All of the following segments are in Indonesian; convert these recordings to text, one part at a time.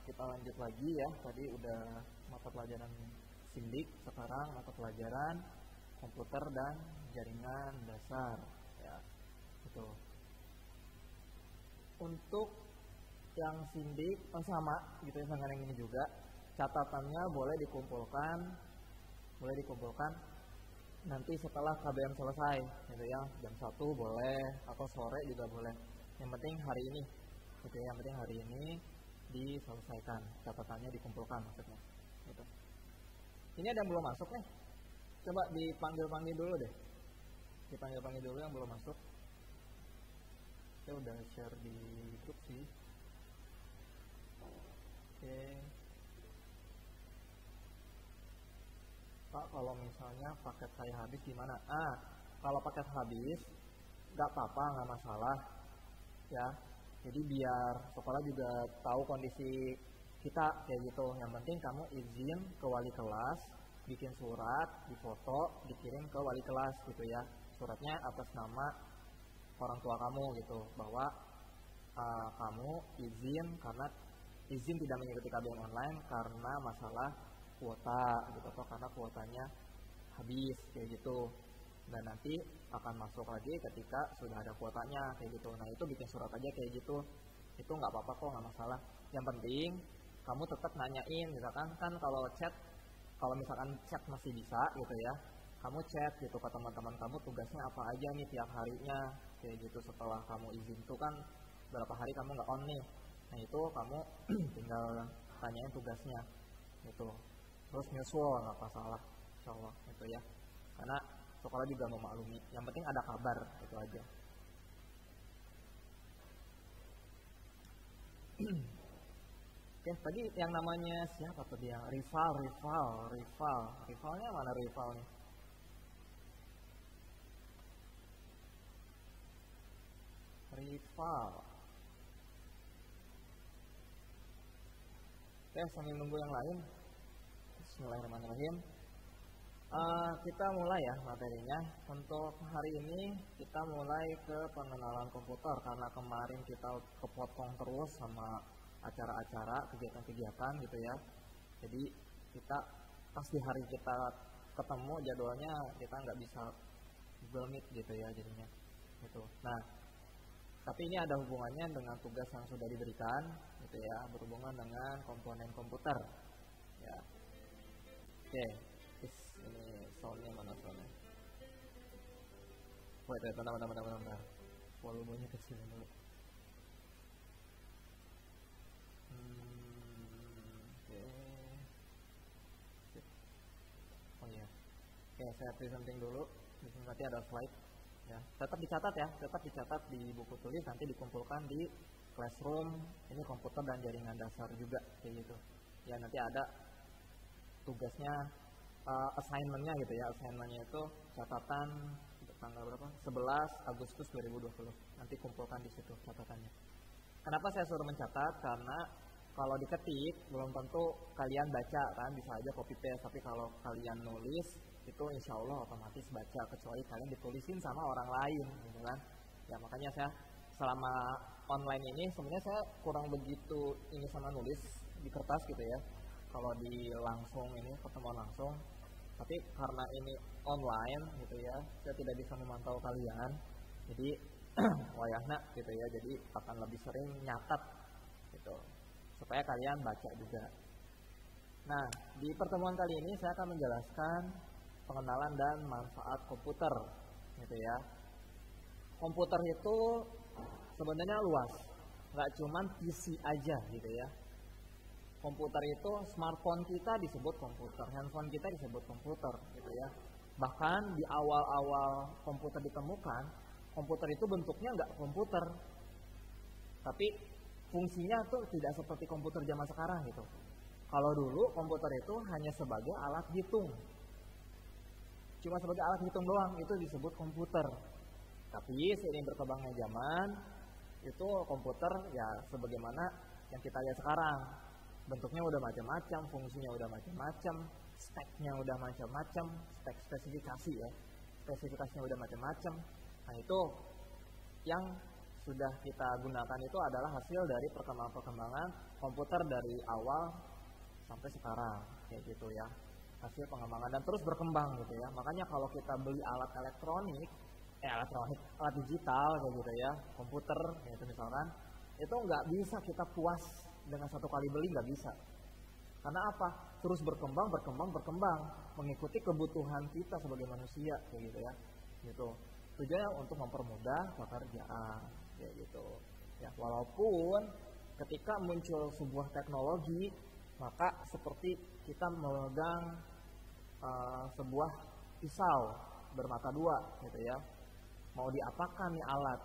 Kita lanjut lagi ya. Tadi udah mata pelajaran SIMDIK, sekarang mata pelajaran komputer dan jaringan dasar ya. Gitu. Untuk yang SIMDIK sama gitu ya, dengan yang ini juga catatannya boleh dikumpulkan nanti setelah KBM selesai gitu ya, jam 1 boleh atau sore juga boleh, yang penting hari ini gitu ya, yang penting hari ini diselesaikan, catatannya dikumpulkan maksudnya gitu. Ini ada yang belum masuk nih, coba dipanggil dulu deh, dipanggil dulu yang belum masuk. Saya udah share di grup sih. Oke. Pak, kalau misalnya paket saya habis gimana? Kalau paket habis nggak apa-apa, nggak masalah ya. Jadi biar sekolah juga tahu kondisi kita kayak gitu. Yang penting kamu izin ke wali kelas, bikin surat, difoto, dikirim ke wali kelas gitu ya. Suratnya atas nama orang tua kamu gitu, bahwa kamu izin tidak mengikuti KBM online karena masalah kuota gitu, atau karena kuotanya habis kayak gitu. Dan nanti akan masuk lagi ketika sudah ada kuotanya kayak gitu. Nah itu bikin surat aja kayak gitu, itu nggak apa-apa kok, nggak masalah. Yang penting kamu tetap nanyain, misalkan kan kalau misalkan chat masih bisa gitu ya, kamu chat gitu ke teman-teman kamu tugasnya apa aja nih tiap harinya kayak gitu. Setelah kamu izin tuh kan berapa hari kamu nggak on nih, nah itu kamu tinggal tanyain tugasnya gitu, terus nyusul nggak masalah insyaallah gitu ya, karena sekolah juga memaklumi, yang penting ada kabar itu aja. Oke, tadi yang namanya siapa tadi yang rivalnya mana rivalnya? Rival. Oke, sambil nunggu yang lain. Bismillahirrahmanirrahim. Kita mulai ya materinya. Untuk hari ini kita mulai ke pengenalan komputer, karena kemarin kita kepotong terus sama acara-acara, kegiatan-kegiatan gitu ya. Jadi kita pas di hari kita ketemu jadwalnya kita nggak bisa Google Meet gitu ya jadinya gitu. Nah, tapi ini ada hubungannya dengan tugas yang sudah diberikan gitu ya, berhubungan dengan komponen komputer ya. Oke, ini soundnya mana soundnya? Bentar. Volumenya kecil dulu. Oke. Oh iya. Oke, saya presenting dulu. Di sini nanti ada slide. Ya, tetap dicatat di buku tulis, nanti dikumpulkan di classroom. Ini komputer dan jaringan dasar juga kayak gitu. Ya, nanti ada tugasnya, assignment-nya gitu ya. Assignment-nya itu catatan tanggal berapa? 11 Agustus 2020. Nanti kumpulkan di situ catatannya. Kenapa saya suruh mencatat? Karena kalau diketik belum tentu kalian baca kan, bisa aja copy paste, tapi kalau kalian nulis itu insya Allah otomatis baca, kecuali kalian ditulisin sama orang lain gitu kan. Ya makanya saya selama online ini sebenarnya saya kurang begitu ini sama nulis di kertas gitu ya, kalau di langsung ini pertemuan langsung. Tapi karena ini online gitu ya, saya tidak bisa memantau kalian, jadi wayahna gitu ya, jadi akan lebih sering nyatat gitu supaya kalian baca juga. Nah, di pertemuan kali ini saya akan menjelaskan pengenalan dan manfaat komputer gitu ya. Komputer itu sebenarnya luas, nggak cuman PC aja gitu ya. Komputer itu, smartphone kita disebut komputer, handphone kita disebut komputer gitu ya. Bahkan di awal-awal komputer ditemukan, komputer itu bentuknya nggak komputer, tapi fungsinya tuh tidak seperti komputer zaman sekarang gitu. Kalau dulu komputer itu hanya sebagai alat hitung, cuma sebagai alat hitung doang, itu disebut komputer. Tapi seiring berkembangnya zaman, itu komputer ya sebagaimana yang kita lihat sekarang. Bentuknya udah macam-macam, fungsinya udah macam-macam, speknya udah macam-macam, spesifikasi ya. Spesifikasinya udah macam-macam. Nah itu yang sudah kita gunakan itu adalah hasil dari perkembangan komputer dari awal sampai sekarang, kayak gitu ya. Hasil pengembangan dan terus berkembang gitu ya. Makanya kalau kita beli alat alat digital kayak gitu ya, komputer gitu misalkan, itu nggak bisa kita puas dengan satu kali beli, nggak bisa. Karena apa? Terus berkembang, mengikuti kebutuhan kita sebagai manusia kayak gitu ya. Gitu. Tujuannya untuk mempermudah pekerjaan kayak gitu. Ya, walaupun ketika muncul sebuah teknologi, maka seperti kita memegang sebuah pisau bermata dua gitu ya. Mau diapakan nih alat?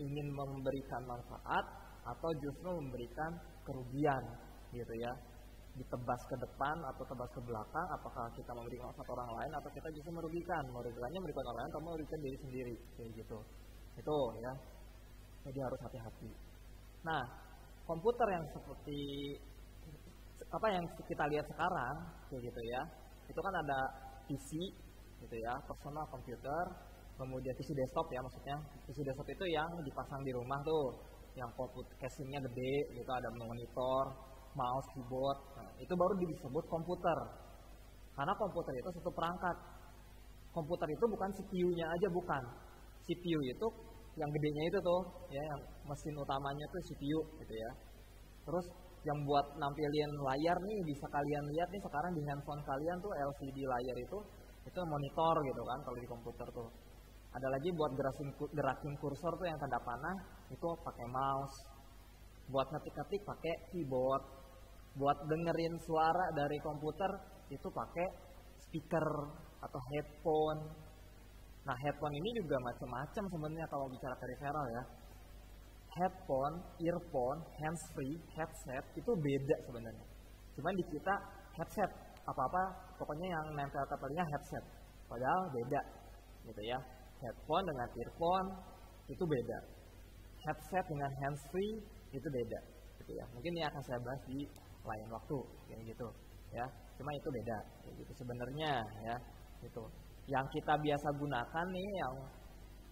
Ingin memberikan manfaat atau justru memberikan kerugian gitu ya. Ditebas ke depan atau tebas ke belakang, apakah kita memberikan manfaat orang lain atau kita justru merugikannya merugikan orang lain atau merugikan diri sendiri kayak gitu. Itu ya. Jadi harus hati-hati. Nah, komputer yang seperti apa yang kita lihat sekarang kayak gitu ya. Itu kan ada PC gitu ya, personal computer, kemudian PC desktop ya maksudnya. PC desktop itu yang dipasang di rumah tuh, yang casingnya gede gitu, ada monitor, mouse, keyboard. Nah, itu baru disebut komputer. Karena komputer itu satu perangkat. Komputer itu bukan CPU-nya aja, bukan. CPU itu yang gedenya itu tuh, ya, yang mesin utamanya tuh CPU gitu ya. Terus yang buat nampilin layar nih, bisa kalian lihat nih sekarang di handphone kalian tuh LCD layar itu monitor gitu kan kalau di komputer tuh. Ada lagi buat gerakin kursor tuh yang tanda panah itu pakai mouse. Buat ngetik-ngetik pakai keyboard. Buat dengerin suara dari komputer itu pakai speaker atau headphone. Nah, headphone ini juga macam-macam sebenarnya kalau bicara peripheral ya. Headphone, earphone, hands-free, headset itu beda sebenarnya. Cuman di kita headset, apa-apa pokoknya yang nempel ke telinga headset. Padahal beda gitu ya. Headphone dengan earphone itu beda. Headset dengan hands-free itu beda gitu ya. Mungkin ini akan saya bahas di lain waktu kayak gitu ya. Cuma itu beda kayak gitu sebenarnya ya. Gitu. Yang kita biasa gunakan nih yang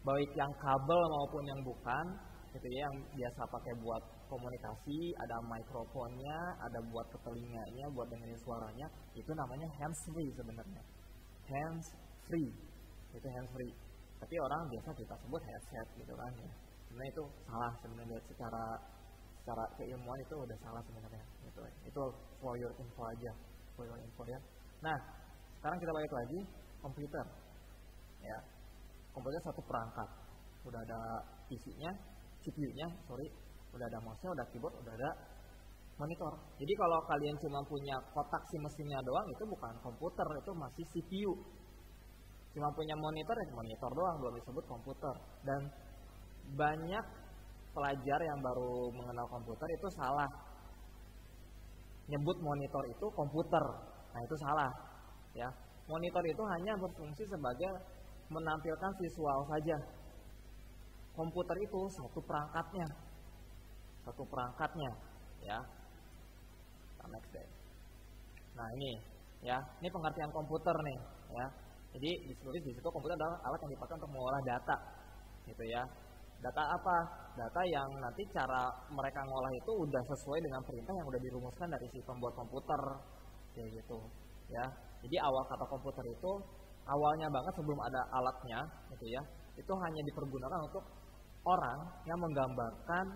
baik yang kabel maupun yang bukan gitu ya, yang biasa pakai buat komunikasi, ada mikrofonnya, ada buat ke telinganya, buat dengerin suaranya, itu namanya hands-free sebenarnya. Hands-free. Itu hands-free. Tapi orang biasa kita sebut headset gitu kan ya. Sebenarnya itu salah sebenarnya secara keilmuan itu udah salah sebenarnya gitu. Itu for your info aja, for your info ya. Nah, sekarang kita balik lagi komputer. Ya. Komputer satu perangkat. Udah ada PC-nya, CPU-nya, udah ada mouse-nya, udah keyboard, udah ada monitor. Jadi kalau kalian cuma punya kotak si mesinnya doang, itu bukan komputer, itu masih CPU. Cuma punya monitor, ya monitor doang, belum disebut komputer. Dan banyak pelajar yang baru mengenal komputer itu salah. Nyebut monitor itu komputer. Nah, itu salah. Ya. Monitor itu hanya berfungsi sebagai menampilkan visual saja. Komputer itu satu perangkatnya, ya. Next day. Nah ini, ya, ini pengertian komputer nih, ya. Jadi ditulis di situ komputer adalah alat yang dipakai untuk mengolah data, gitu ya. Data apa? Data yang nanti cara mereka ngolah itu udah sesuai dengan perintah yang udah dirumuskan dari si pembuat komputer, kayak gitu, ya. Jadi awal kata komputer itu awalnya banget sebelum ada alatnya, gitu ya. Itu hanya dipergunakan untuk orang yang menggambarkan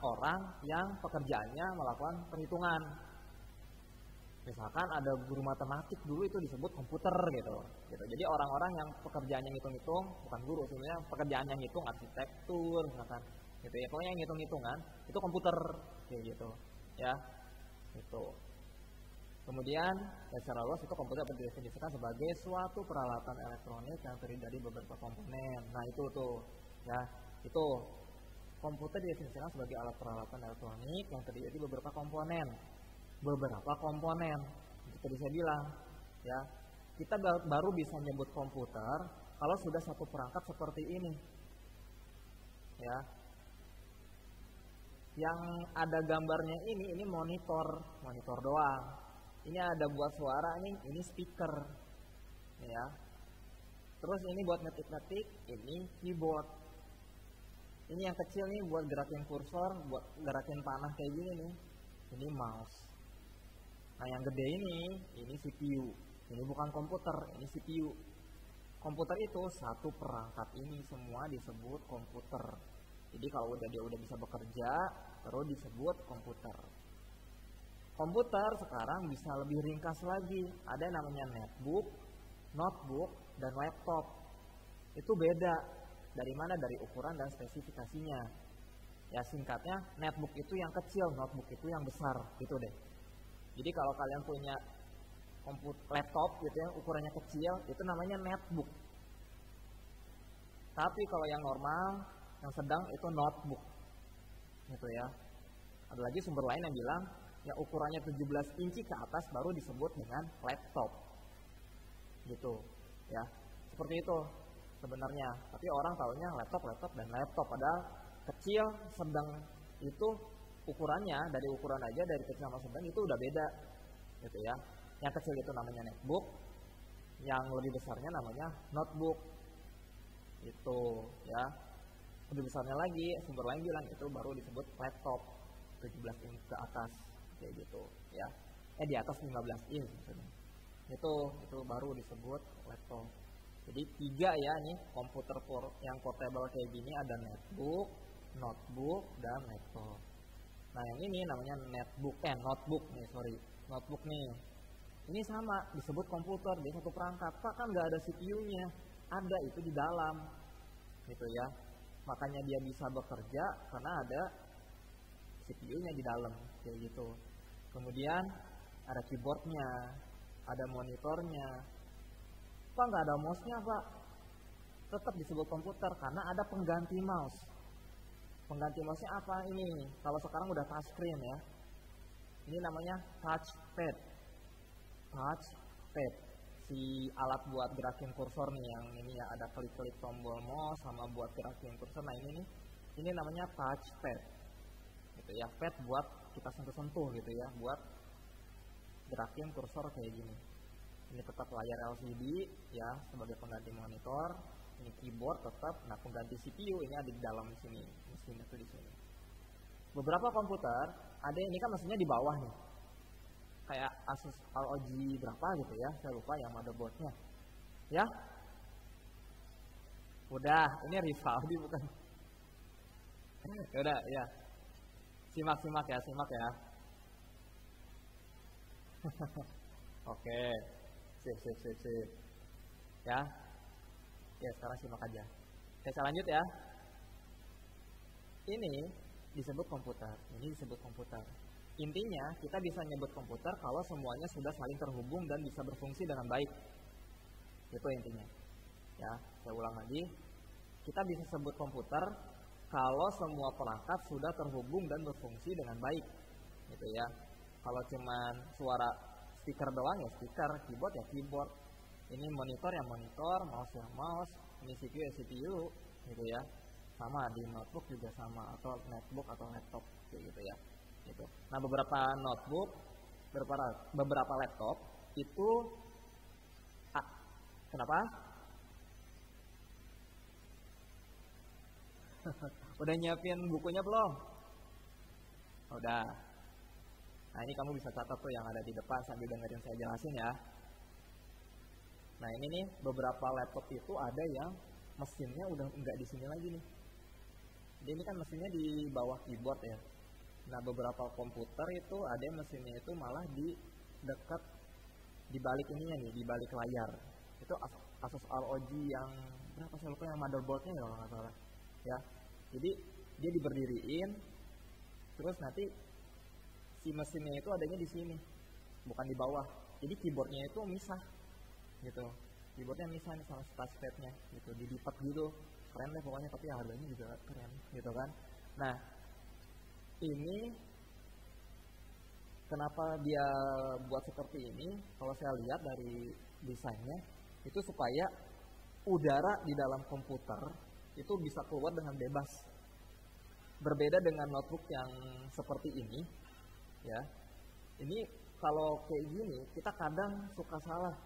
orang yang pekerjaannya melakukan perhitungan. Misalkan ada guru matematik dulu itu disebut komputer gitu. Jadi orang-orang yang pekerjaannya ngitung-ngitung, bukan guru sebenarnya, pekerjaannya ngitung arsitektur misalkan gitu ya. Pokoknya yang ngitung-ngitungan itu komputer kayak gitu ya. Itu. Kemudian secara luas itu komputer didefinisikan sebagai suatu peralatan elektronik yang terdiri dari beberapa komponen. Nah itu tuh ya, itu komputer didefinisikan sebagai alat peralatan elektronik yang terdiri dari beberapa komponen. Seperti saya bilang ya, kita baru bisa nyebut komputer kalau sudah satu perangkat seperti ini ya. Yang ada gambarnya ini monitor doang. Ini ada buat suara nih, ini speaker, ya. Terus ini buat ngetik-ngetik, ini keyboard. Ini yang kecil nih buat gerakin kursor, buat gerakin panah kayak gini nih. Ini mouse. Nah yang gede ini CPU. Ini bukan komputer, ini CPU. Komputer itu satu perangkat, ini semua disebut komputer. Jadi kalau dia udah bisa bekerja, terus disebut komputer. Komputer sekarang bisa lebih ringkas lagi. Ada yang namanya netbook, notebook, dan laptop. Itu beda. Dari mana? Dari ukuran dan spesifikasinya. Ya singkatnya, netbook itu yang kecil, notebook itu yang besar, gitu deh. Jadi kalau kalian punya laptop gitu ya, ukurannya kecil, itu namanya netbook. Tapi kalau yang normal, yang sedang itu notebook. Gitu ya. Ada lagi sumber lain yang bilang, ya ukurannya 17 inci ke atas baru disebut dengan laptop. Gitu, ya. Seperti itu sebenarnya. Tapi orang taunya laptop dan laptop, padahal kecil, sedang itu ukurannya dari ukuran aja dari kecil sama sedang itu udah beda. Gitu ya. Yang kecil itu namanya netbook, yang lebih besarnya namanya notebook. Itu, ya. Lebih besarnya lagi, sumber lain bilang itu baru disebut laptop 17 inch ke atas kayak gitu, ya. Di atas 15 inch maksudnya. Itu baru disebut laptop. Jadi 3 ya nih komputer yang portable kayak gini, ada netbook, notebook, dan laptop. Nah yang ini namanya notebook nih. Ini sama disebut komputer, dia satu perangkat. Pak kan nggak ada CPU-nya, ada itu di dalam, gitu ya. Makanya dia bisa bekerja karena ada CPU-nya di dalam, kayak gitu. Kemudian ada keyboardnya, ada monitornya. Pak nggak ada mouse-nya Pak? Tetap disebut komputer karena ada pengganti mouse. Pengganti mouse-nya apa ini? Kalau sekarang udah touchscreen ya. Ini namanya touchpad. Si alat buat gerakin kursor nih yang ini ya, ada klik-klik tombol mouse sama buat gerakin kursor. Nah ini namanya touchpad. Gitu ya, pad buat kita sentuh-sentuh gitu ya, buat gerakin kursor kayak gini. Ini tetap layar LCD ya sebagai pengganti monitor. Ini keyboard tetap. Nah pengganti CPU ini ada di dalam sini, mesin itu di sini. Beberapa komputer ada ini kan mesinnya di bawah nih, kayak Asus ROG berapa gitu ya, saya lupa yang motherboardnya. Ya, udah ini Rivaldi bukan? Udah ya, simak ya. Oke, sip. Ya, sekarang simak aja. Saya lanjut ya. Ini disebut komputer. Intinya kita bisa nyebut komputer kalau semuanya sudah saling terhubung dan bisa berfungsi dengan baik. Itu intinya. Ya, saya ulang lagi. Kita bisa sebut komputer kalau semua perangkat sudah terhubung dan berfungsi dengan baik. Gitu ya. Kalau cuman suara speaker doang ya speaker, keyboard ya keyboard. Ini monitor ya monitor, mouse ya mouse, ini CPU ya CPU, gitu ya. Sama di notebook juga sama, atau netbook atau laptop gitu ya. Gitu. Nah beberapa notebook, beberapa laptop itu kenapa? Udah nyiapin bukunya belum? Udah. Nah ini kamu bisa catat tuh yang ada di depan sambil dengerin saya jelasin ya. Nah ini nih beberapa laptop itu ada yang mesinnya udah enggak di sini lagi nih. Jadi ini kan mesinnya di bawah keyboard ya. Nah beberapa komputer itu ada yang mesinnya itu malah di dekat di balik ininya nih, di balik layar. Itu Asus ROG yang berapa saya lupa yang motherboardnya ya kalau nggak salah. Ya, jadi dia diberdiriin, terus nanti si mesinnya itu adanya di sini, bukan di bawah. Jadi keyboardnya itu misah, gitu. Keyboardnya misah nih sama touchpadnya, gitu. Dilipat gitu, keren deh pokoknya. Tapi harganya juga keren, gitu kan. Nah, ini kenapa dia buat seperti ini? Kalau saya lihat dari desainnya, itu supaya udara di dalam komputer itu bisa keluar dengan bebas. Berbeda dengan notebook yang seperti ini, ya. Ini kalau kayak gini, kita kadang suka salah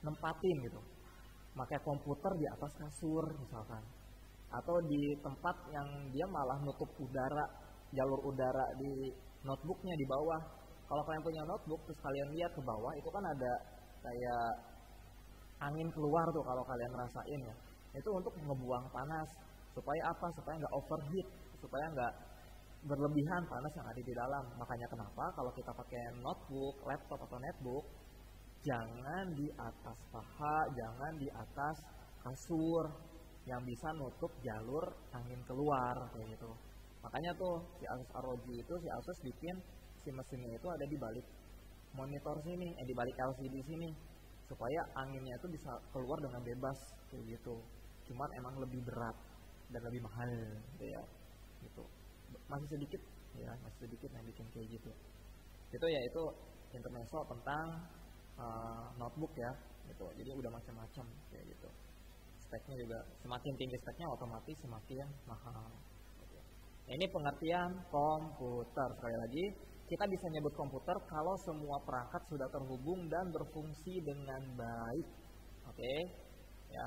nempatin gitu. Pakai komputer di atas kasur misalkan. atau di tempat yang dia malah nutup udara, jalur udara di notebooknya di bawah. Kalau kalian punya notebook terus kalian lihat ke bawah, itu kan ada kayak angin keluar tuh kalau kalian rasain ya. Itu untuk ngebuang panas. Supaya apa? Supaya nggak overheat, supaya nggak berlebihan panas yang ada di dalam. Makanya kenapa kalau kita pakai notebook, laptop atau netbook, jangan di atas paha, jangan di atas kasur yang bisa nutup jalur angin keluar kayak gitu. Makanya tuh si Asus ROG itu si Asus bikin si mesinnya itu ada di balik monitor sini, di balik LCD sini, supaya anginnya itu bisa keluar dengan bebas kayak gitu. Cuman emang lebih berat dan lebih mahal gitu ya. Gitu. Masih sedikit yang bikin kayak gitu. Itu ya itu intermezzo tentang notebook ya gitu. Jadi udah macam-macam kayak gitu. Speknya juga semakin tinggi speknya otomatis semakin mahal. Ini pengertian komputer. Sekali lagi, kita bisa nyebut komputer kalau semua perangkat sudah terhubung dan berfungsi dengan baik. Oke, ya.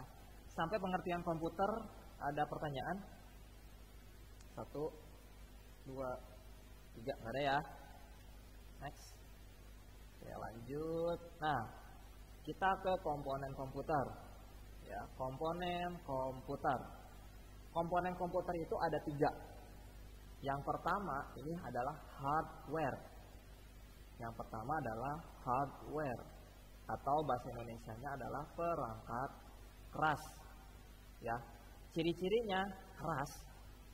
Sampai pengertian komputer ada pertanyaan? 1, 2, 3, nggak ada ya? Next. Oke, lanjut. Nah, kita ke komponen komputer. Ya, komponen komputer. Komponen komputer itu ada 3. Yang pertama ini adalah hardware. Yang pertama adalah hardware atau bahasa Indonesianya adalah perangkat keras. Ya, ciri-cirinya keras,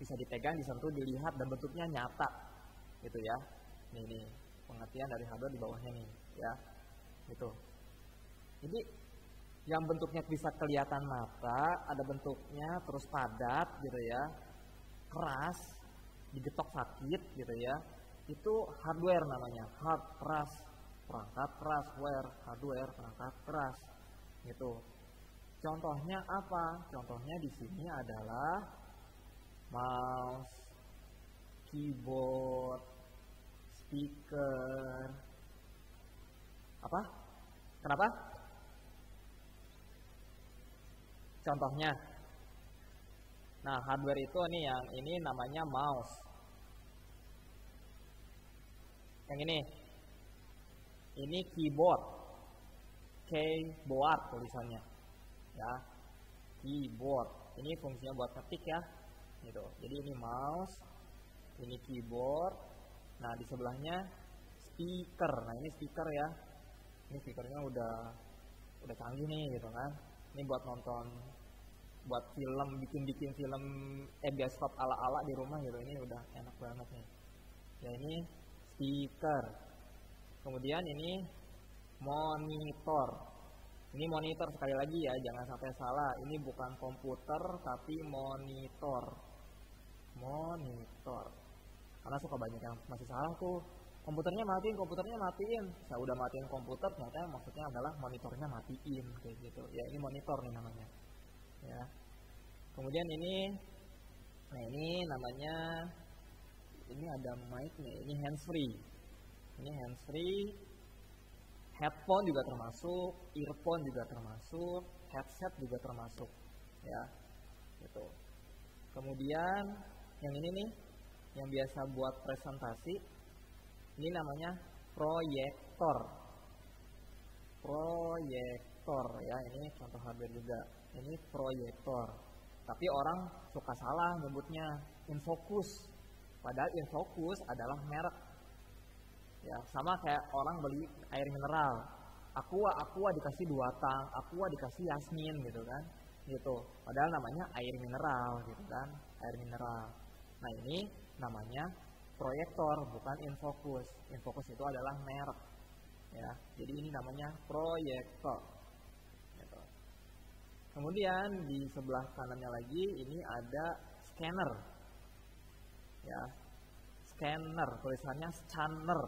bisa dipegang, disentuh, dilihat dan bentuknya nyata, gitu ya. Nih pengertian dari hardware di bawahnya nih, ya, gitu. Jadi yang bentuknya bisa kelihatan mata, ada bentuknya terus padat, gitu ya, keras, digetok sakit gitu ya, itu hardware namanya, hard keras, perangkat keras, hardware perangkat keras gitu. Contohnya apa? Contohnya di sini adalah mouse, keyboard, speaker. Apa? Kenapa? Contohnya. Nah, hardware itu nih yang ini namanya mouse. Yang ini keyboard. Keyboard tulisannya. Ya. Keyboard. Ini fungsinya buat ketik ya. Gitu. Jadi ini mouse, ini keyboard. Nah, di sebelahnya speaker. Nah, ini speaker ya. Ini speakernya udah canggih nih gitu kan. Ini buat nonton, buat film, bikin film bioskop ala-ala di rumah gitu, ini udah enak banget nih. Ya ini speaker. Kemudian ini monitor. Ini monitor sekali lagi ya, jangan sampai salah. Ini bukan komputer tapi monitor. Monitor. Karena suka banyak yang masih salah tuh. Komputernya matiin. Saya udah matiin komputer, ternyata maksudnya adalah monitornya matiin kayak gitu. Ya ini monitor nih namanya. Ya. Kemudian ini namanya, ini ada mic nih, ini handsfree. Ini handsfree, headphone juga termasuk, earphone juga termasuk, headset juga termasuk, ya, gitu. Kemudian yang ini nih, yang biasa buat presentasi, ini namanya proyektor. Proyektor ya, ini contoh hardware juga. Ini proyektor. Tapi orang suka salah nyebutnya infocus. Padahal infocus adalah merek. Ya, sama kayak orang beli air mineral. Aqua dikasih 2 tang, Aqua dikasih Yasmin gitu kan. Gitu. Padahal namanya air mineral gitu kan, air mineral. Nah, ini namanya proyektor, bukan infocus. Infocus itu adalah merek. Ya, jadi ini namanya proyektor. Gitu. Kemudian di sebelah kanannya lagi ini ada scanner. Ya. Scanner, tulisannya scanner.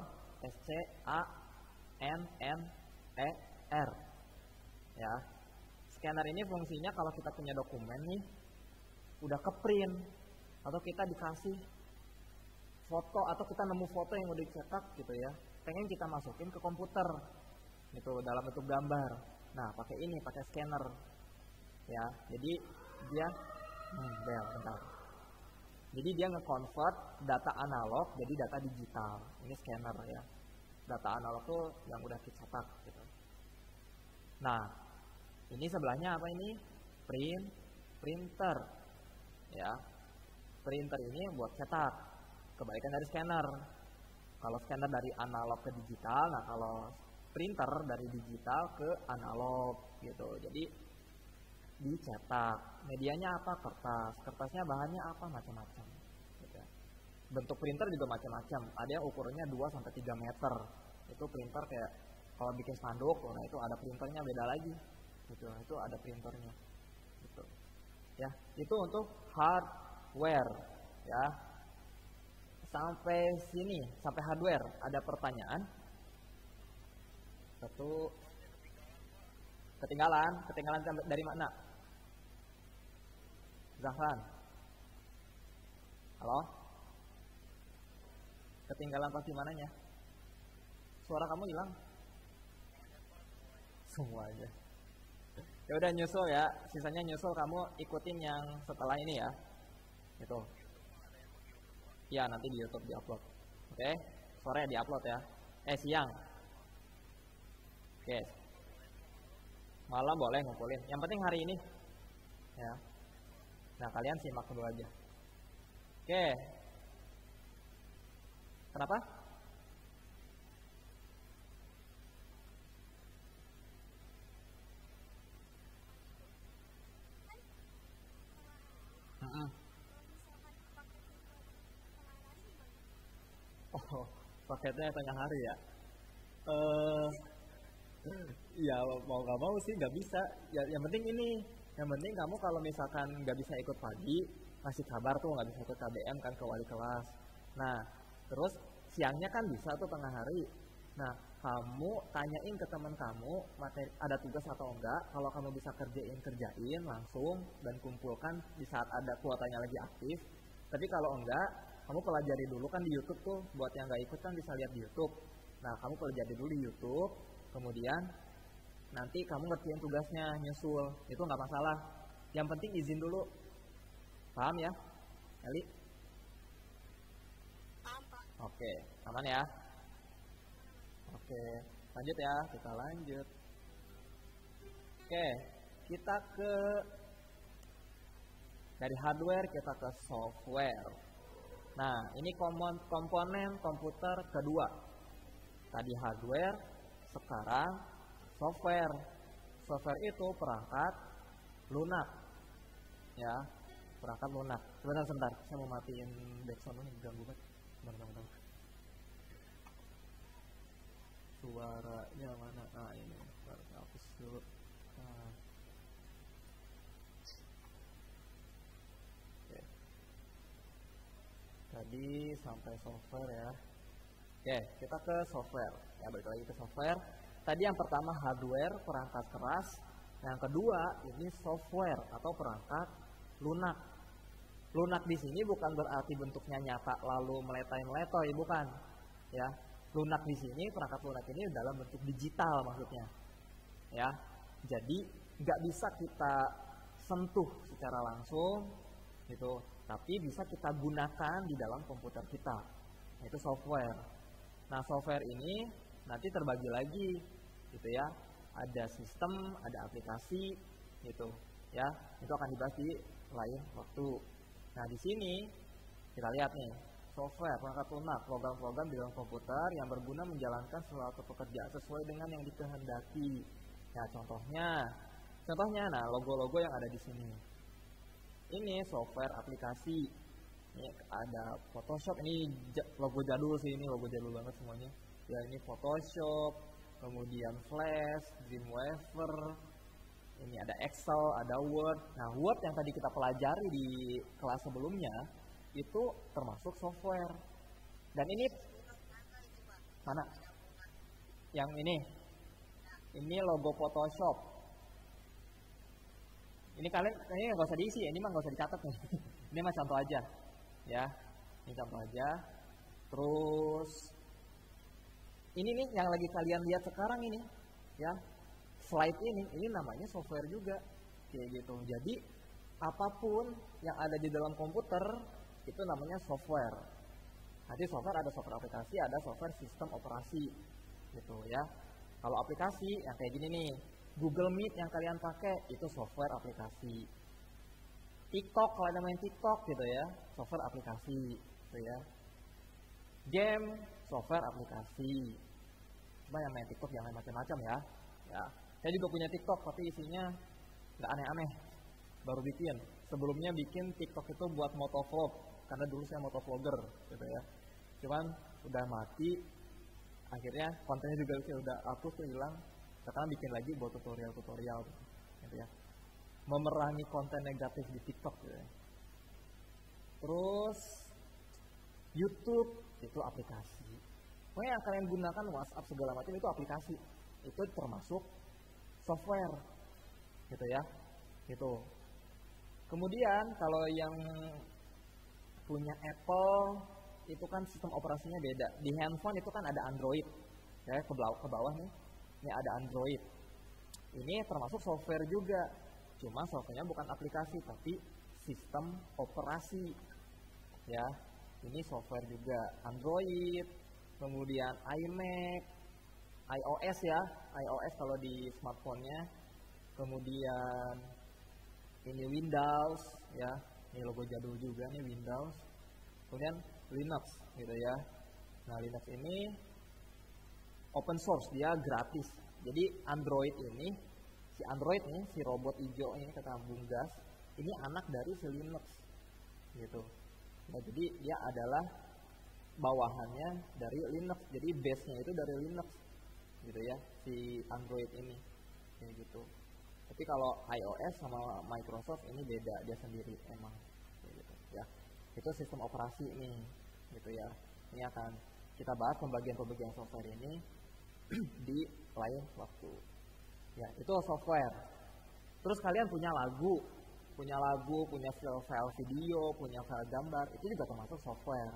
SCANNER. Ya. Scanner ini fungsinya kalau kita punya dokumen nih udah ke-print atau kita dikasih foto atau kita nemu foto yang udah dicetak gitu ya, pengen kita masukin ke komputer gitu dalam bentuk gambar. Nah, pakai scanner. Ya, jadi dia Bel, bentar. Jadi dia nge-convert data analog jadi data digital. Ini scanner ya. Data analog tuh yang udah kita cetak gitu. Nah, ini sebelahnya apa ini? Printer. Ya. Printer ini buat cetak. Kebalikan dari scanner. Kalau scanner dari analog ke digital, nah kalau printer dari digital ke analog gitu. Jadi dicetak. Medianya apa? Kertas. Kertasnya bahannya apa? Macam-macam. Gitu. Bentuk printer juga macam-macam. Ada yang ukurannya 2 sampai 3 meter. Itu printer kayak kalau bikin spanduk, nah itu ada printernya beda lagi. Gitu. Itu ada printernya. Gitu. Ya, itu untuk hardware ya. Sampai sini, sampai hardware ada pertanyaan? Satu. Ketinggalan dari mana? Zahran. Halo? Ketinggalan pasti mananya? Suara kamu hilang? Semuanya. Ya udah nyusul ya, sisanya nyusul kamu ikutin yang setelah ini ya. Itu. Ya, nanti di YouTube diupload. Oke? Sore diupload ya. Siang. Oke. Malam boleh ngumpulin. Yang penting hari ini. Ya. Nah, kalian simak dulu aja. Oke. Kenapa? Oh, paketnya tengah hari ya? Ya mau nggak mau sih nggak bisa. Ya, yang penting ini, yang penting kamu kalau misalkan nggak bisa ikut pagi, ngasih kabar tuh nggak bisa ikut KBM kan ke wali kelas. Nah, terus siangnya kan bisa tuh tengah hari. Nah, kamu tanyain ke teman kamu materi ada tugas atau enggak. Kalau kamu bisa kerjain langsung dan kumpulkan di saat ada kuotanya lagi aktif. Tapi kalau enggak, kamu pelajari dulu kan di YouTube tuh. Buat yang nggak ikut kan bisa lihat di YouTube. Nah, kamu pelajari dulu di YouTube. Kemudian nanti kamu ngertiin tugasnya, nyusul. Itu nggak masalah. Yang penting izin dulu. Paham ya, Eli? Paham, Pak. Oke, aman ya? Oke, lanjut ya, kita lanjut. Oke, kita ke dari hardware kita ke software. Nah, ini komponen komputer kedua. Tadi hardware, sekarang software. Software itu perangkat lunak. Ya, perangkat lunak. Sebentar, saya mau matiin backsound ini, ganggu banget. Bentar. Suaranya mana? Nah, ini. Hapus dulu. Nah. Oke. Tadi sampai software ya. Oke, kita ke software. Ya, balik lagi ke software. Tadi yang pertama hardware, perangkat keras. Yang kedua ini software atau perangkat lunak. Lunak di sini bukan berarti bentuknya nyata lalu meletai-meletai, bukan. Ya, lunak di sini, perangkat lunak ini dalam bentuk digital maksudnya. Ya, jadi nggak bisa kita sentuh secara langsung, gitu. Tapi bisa kita gunakan di dalam komputer kita. Itu software. Nah, software ini nanti terbagi lagi, gitu ya. Ada sistem, ada aplikasi, gitu. Ya, itu akan dibahas di lain waktu. Nah, di sini kita lihat nih, software, perangkat lunak, program-program di dalam komputer yang berguna menjalankan suatu pekerjaan sesuai dengan yang dikehendaki. Nah, contohnya, nah logo-logo yang ada di sini. Ini software aplikasi. Ini ada Photoshop, ini logo jadul sih, ini logo jadul banget semuanya. Ya, ini Photoshop, kemudian Flash, Dreamweaver, ini ada Excel, ada Word. Nah, Word yang tadi kita pelajari di kelas sebelumnya itu termasuk software. Dan ini mana? Yang ini logo Photoshop. Ini kalian ini nggak usah diisi, ini mah nggak usah dicatat nih. Ini mah contoh aja, ya. Ini contoh aja. Terus ini nih yang lagi kalian lihat sekarang ini, ya. Slide ini namanya software juga, kayak gitu. Jadi apapun yang ada di dalam komputer itu namanya software. Nanti software ada software aplikasi, ada software sistem operasi gitu ya. Kalau aplikasi yang kayak gini nih, Google Meet yang kalian pakai itu software aplikasi. TikTok, kalau ada main TikTok gitu ya, software aplikasi gitu ya. Game, software aplikasi. Cuma yang main TikTok jangan macam-macam ya. Ya, saya juga punya TikTok tapi isinya nggak aneh-aneh. Baru bikin. Sebelumnya bikin TikTok itu buat motovlog, karena dulu saya motovlogger gitu ya. Cuman udah mati, akhirnya kontennya juga udah hapus tuh hilang. Sekarang bikin lagi buat tutorial gitu ya. Memerangi konten negatif di TikTok gitu ya. Terus YouTube itu aplikasi. Pokoknya yang kalian gunakan WhatsApp segala macam itu aplikasi. Itu termasuk software gitu ya. Gitu. Kemudian kalau yang punya Apple itu kan sistem operasinya beda. Di handphone itu kan ada Android. Ya, ke bawah nih. Ini ada Android. Ini termasuk software juga. Cuma softwarenya bukan aplikasi tapi sistem operasi. Ya. Ini software juga Android, kemudian iMac, iOS ya. iOS kalau di smartphone-nya. Kemudian ini Windows ya. Ini logo jadul juga nih Windows. Kemudian Linux gitu ya. Nah, Linux ini open source, dia gratis. Jadi Android ini, si Android nih, si robot hijau ini kata Bung Gas, ini anak dari si Linux gitu. Nah, jadi dia adalah bawahannya dari Linux. Jadi base-nya itu dari Linux gitu ya, si Android ini kayak gitu. Tapi kalau iOS sama Microsoft ini beda, dia sendiri emang kayak gitu ya. Itu sistem operasi ini gitu ya. Ini akan kita bahas pembagian-pembagian software ini di lain waktu. Ya, itu software. Terus kalian punya lagu, punya file video, punya file gambar, itu juga termasuk software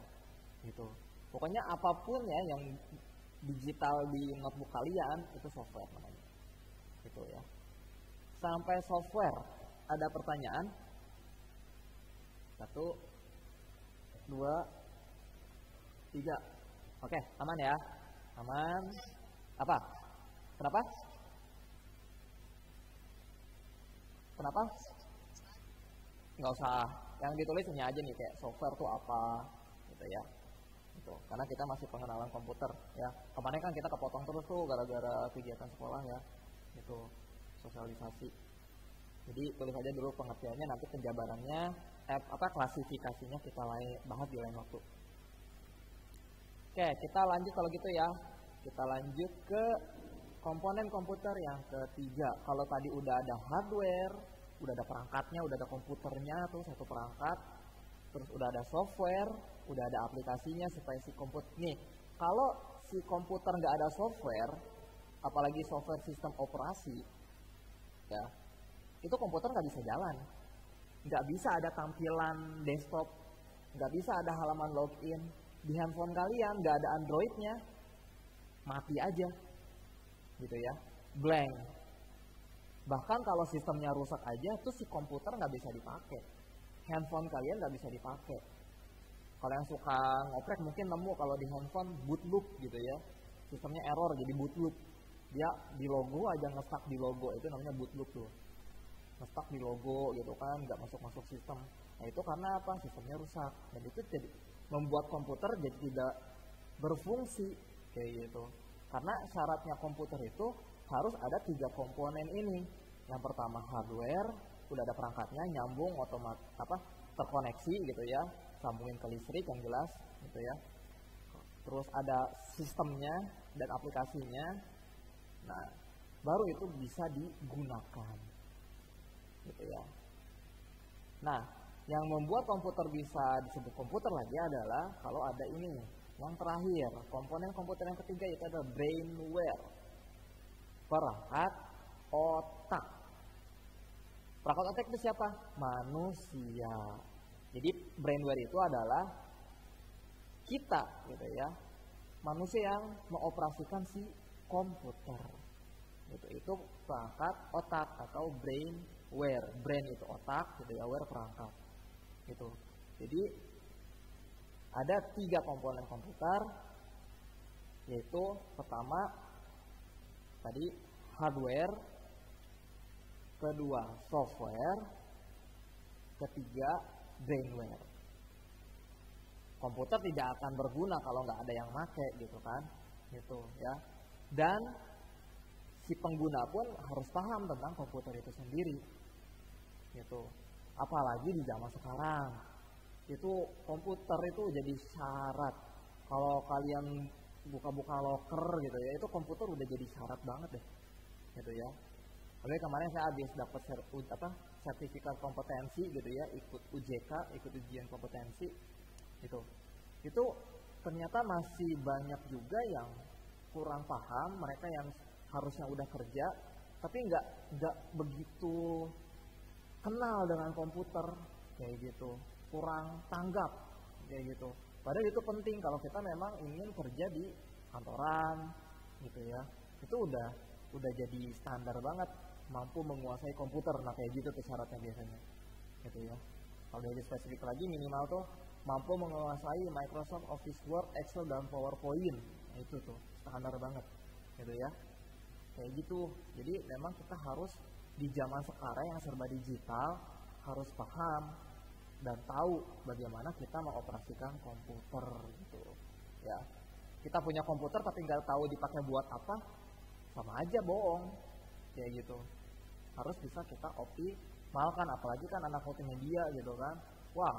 gitu. Pokoknya apapun ya yang digital di notebook kalian itu software namanya. Gitu ya. Sampai software. Ada pertanyaan? 1 2 3. Oke, aman ya? Aman. Apa? Kenapa? Kenapa? Nggak usah. Yang ditulis hanya aja nih kayak software tuh apa gitu ya. Gitu. Karena kita masih pengenalan komputer ya. Kemarin kan kita kepotong terus tuh gara-gara kegiatan sekolah ya. Itu sosialisasi. Jadi tulis aja dulu pengertiannya, nanti penjabarannya klasifikasinya kita bahas di lain waktu. Oke, kita lanjut kalau gitu ya. Kita lanjut ke komponen komputer yang ketiga. Kalau tadi udah ada hardware, udah ada perangkatnya, udah ada komputernya tuh satu perangkat, terus udah ada software, udah ada aplikasinya supaya si komputer nih. Kalau si komputer nggak ada software, apalagi software sistem operasi, ya, itu komputer nggak bisa jalan, nggak bisa ada tampilan desktop, nggak bisa ada halaman login. Di handphone kalian nggak ada Androidnya, mati aja, gitu ya, blank. Bahkan kalau sistemnya rusak aja, tuh si komputer nggak bisa dipakai, handphone kalian nggak bisa dipakai. Kalau yang suka ngoprek mungkin nemu kalau di handphone boot loop gitu ya, sistemnya error jadi boot loop. Dia di logo aja nge-stuck di logo, itu namanya boot loop tuh. Nge-stuck di logo gitu kan, nggak masuk sistem. Nah itu karena apa? Sistemnya rusak. Dan itu jadi membuat komputer jadi tidak berfungsi kayak gitu. Karena syaratnya komputer itu harus ada 3 komponen ini. Yang pertama hardware, udah ada perangkatnya, nyambung terkoneksi gitu ya, sambungin ke listrik yang jelas gitu ya. Terus ada sistemnya dan aplikasinya. Nah, baru itu bisa digunakan. Gitu ya. Nah, yang membuat komputer bisa disebut komputer lagi adalah kalau ada ini, yang terakhir, komponen komputer yang ketiga itu adalah brainware, perangkat otak. Perangkat otak itu siapa? Manusia. Jadi brainware itu adalah kita, gitu ya, manusia yang mengoperasikan si komputer. Itu perangkat otak atau brainware. ware, brain itu otak, gitu ya, ware perangkat, gitu. Jadi ada 3 komponen komputer, yaitu pertama tadi hardware, kedua software, ketiga brainware. Komputer tidak akan berguna kalau nggak ada yang make, gitu kan, gitu ya. Dan si pengguna pun harus paham tentang komputer itu sendiri, gitu. Apalagi di zaman sekarang, itu komputer itu jadi syarat. Kalau kalian buka-buka loker gitu ya, itu komputer udah jadi syarat banget deh, gitu ya. Oke, kemarin saya habis dapat sertifikat kompetensi gitu ya, ikut UJK, ikut ujian kompetensi gitu. Itu ternyata masih banyak juga yang kurang paham, mereka yang harusnya udah kerja tapi nggak begitu kenal dengan komputer kayak gitu, kurang tanggap kayak gitu. Padahal itu penting kalau kita memang ingin kerja di kantoran gitu ya. Itu udah jadi standar banget, mampu menguasai komputer. Nah kayak gitu tuh syaratnya biasanya gitu ya. Kalau dari spesifik lagi minimal tuh mampu menguasai Microsoft Office Word, Excel, dan PowerPoint. Nah, itu tuh standar banget gitu ya, kayak gitu. Jadi memang kita harus di zaman sekarang yang serba digital harus paham dan tahu bagaimana kita mengoperasikan komputer gitu ya. Kita punya komputer tapi nggak tahu dipakai buat apa, sama aja bohong kayak gitu. Harus bisa kita optimalkan, apalagi kan anak multimedia gitu kan. Wah,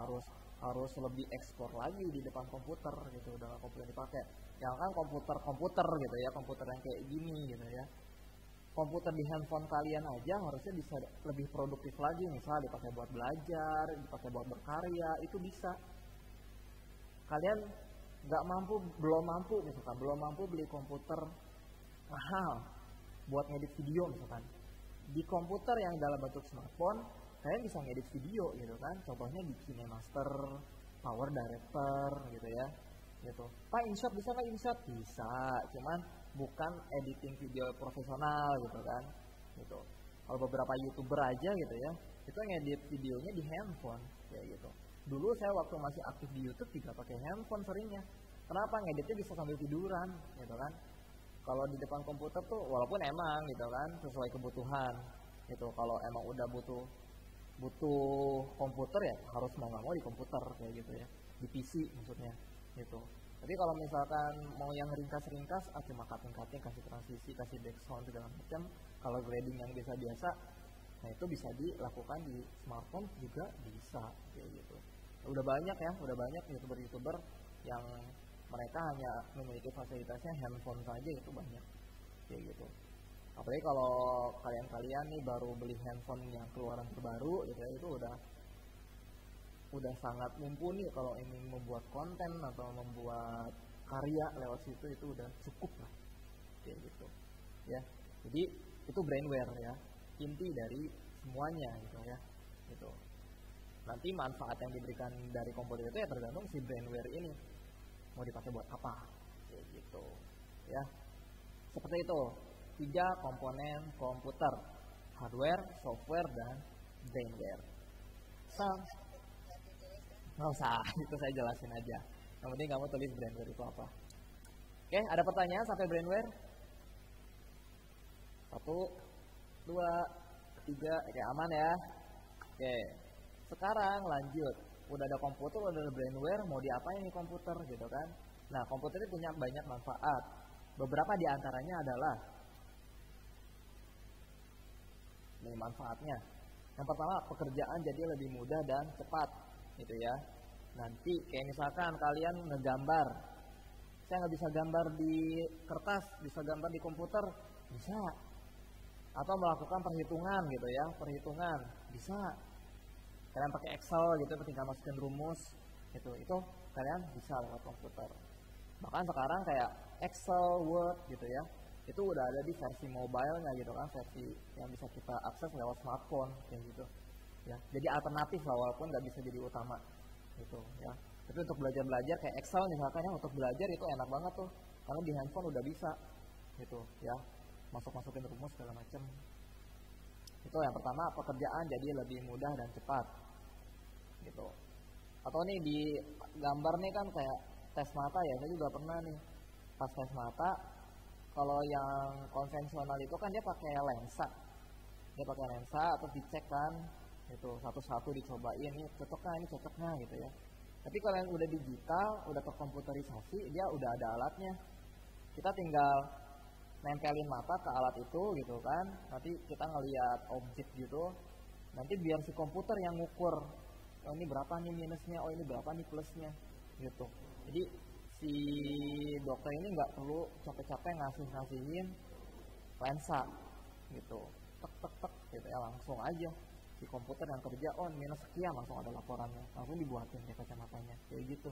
harus lebih ekspor lagi di depan komputer gitu dengan komputer dipakai. Yang kan komputer gitu ya, komputer yang kayak gini gitu ya. Komputer di handphone kalian aja harusnya bisa lebih produktif lagi, misalnya dipakai buat belajar, dipakai buat berkarya, itu bisa. Kalian belum mampu beli komputer mahal buat ngedit video misalkan. Di komputer yang dalam bentuk smartphone, kalian bisa ngedit video gitu kan. Contohnya di KineMaster, Power Director gitu ya. Gitu. Pak, InShot bisa nggak? InShot bisa, cuman bukan editing video profesional gitu kan. Gitu. Kalau beberapa YouTuber aja gitu ya, itu ngedit videonya di handphone kayak gitu. Dulu saya waktu masih aktif di YouTube juga pakai handphone seringnya. Kenapa? Ngeditnya bisa sambil tiduran gitu kan. Kalau di depan komputer tuh walaupun emang gitu kan sesuai kebutuhan gitu. Kalau emang udah butuh komputer ya harus mau nggak mau di komputer kayak gitu ya, di PC maksudnya gitu. Tapi kalau misalkan mau yang ringkas-ringkas, cuma cutting, kasih transisi, kasih background segala macam, kalau grading yang biasa-biasa, nah itu bisa dilakukan di smartphone juga bisa kayak gitu. Udah banyak youtuber yang mereka hanya memiliki fasilitasnya handphone saja, itu banyak kayak gitu. Apalagi kalau kalian nih baru beli handphone yang keluaran terbaru gitu ya, itu udah sangat mumpuni kalau ingin membuat konten atau membuat karya lewat situ, itu udah cukup lah kayak gitu ya. Jadi itu brainware ya, inti dari semuanya gitu ya gitu. Nanti manfaat yang diberikan dari komputer itu ya tergantung si brainware ini mau dipakai buat apa kayak gitu ya. Seperti itu 3 komponen komputer: hardware, software, dan brainware. Nggak usah, itu saya jelasin aja. Yang penting kamu tulis brainware itu apa. Oke, ada pertanyaan sampai brainware? 1, 2, 3, oke aman ya. Oke, sekarang lanjut. Udah ada komputer, udah ada brainware, mau diapain nih komputer gitu kan. Nah, komputer ini punya banyak manfaat. Beberapa di antaranya adalah ini manfaatnya. Yang pertama, pekerjaan jadi lebih mudah dan cepat gitu ya. Nanti kayak misalkan kalian ngegambar, saya nggak bisa gambar di kertas, bisa gambar di komputer, bisa. Atau melakukan perhitungan gitu ya, perhitungan bisa. Kalian pakai Excel gitu, tinggal masukin rumus gitu, itu kalian bisa lewat komputer. Bahkan sekarang kayak Excel, Word gitu ya, itu udah ada di versi mobile-nya gitu kan, versi yang bisa kita akses lewat smartphone kayak gitu ya. Jadi alternatif lah, walaupun nggak bisa jadi utama gitu ya. Tapi untuk belajar kayak Excel misalkan ya, untuk belajar itu enak banget tuh, karena di handphone udah bisa gitu ya, masukin rumus segala macam. Itu yang pertama, pekerjaan jadi lebih mudah dan cepat gitu. Atau nih di gambar nih kan kayak tes mata ya, saya juga pernah nih pas tes mata. Kalau yang konvensional itu kan dia pakai lensa, atau dicek kan, itu satu-satu dicobain, ini cocoknya gitu ya. Tapi kalau yang udah digital, udah terkomputerisasi, dia udah ada alatnya. Kita tinggal nempelin mata ke alat itu gitu kan, nanti kita ngelihat objek gitu, nanti biar si komputer yang ngukur, oh ini berapa nih minusnya, oh ini berapa nih plusnya gitu. Jadi si dokter ini nggak perlu capek-capek ngasihin lensa gitu, tek gitu ya, langsung aja si komputer yang kerja, oh minus sekian, langsung ada laporannya, langsung dibuatin kayak kacamatanya kayak gitu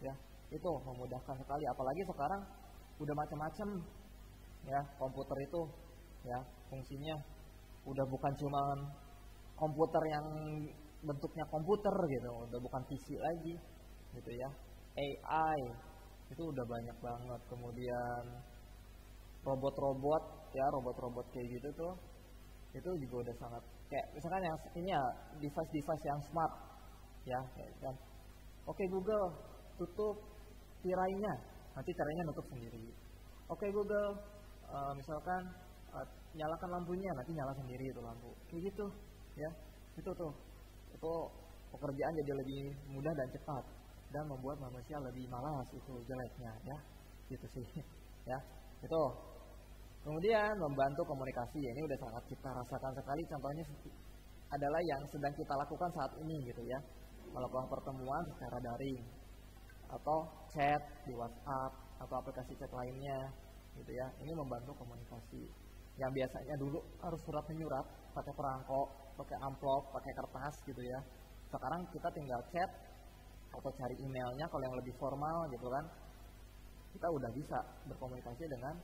ya. Itu memudahkan sekali, apalagi sekarang udah macam-macam ya komputer itu ya, fungsinya udah bukan cuma komputer yang bentuknya komputer gitu, udah bukan PC lagi gitu ya. AI itu udah banyak banget, kemudian robot-robot kayak gitu tuh, itu juga udah sangat, kayak misalkan yang ini ya, device yang smart ya kan. Oke Google, tutup tirainya, nanti tirainya nutup sendiri. Oke Google, misalkan nyalakan lampunya, nanti nyala sendiri itu lampu kayak gitu ya. Itu pekerjaan jadi lebih mudah dan cepat dan membuat manusia lebih malas, itu jeleknya ya gitu sih ya. Itu kemudian membantu komunikasi, ini udah sangat kita rasakan sekali, contohnya adalah yang sedang kita lakukan saat ini gitu ya, melakukan pertemuan secara daring atau chat di WhatsApp atau aplikasi chat lainnya gitu ya. Ini membantu komunikasi yang biasanya dulu harus surat menyurat, pakai perangko, pakai amplop, pakai kertas gitu ya. Sekarang kita tinggal chat atau cari emailnya kalau yang lebih formal gitu kan, kita udah bisa berkomunikasi dengan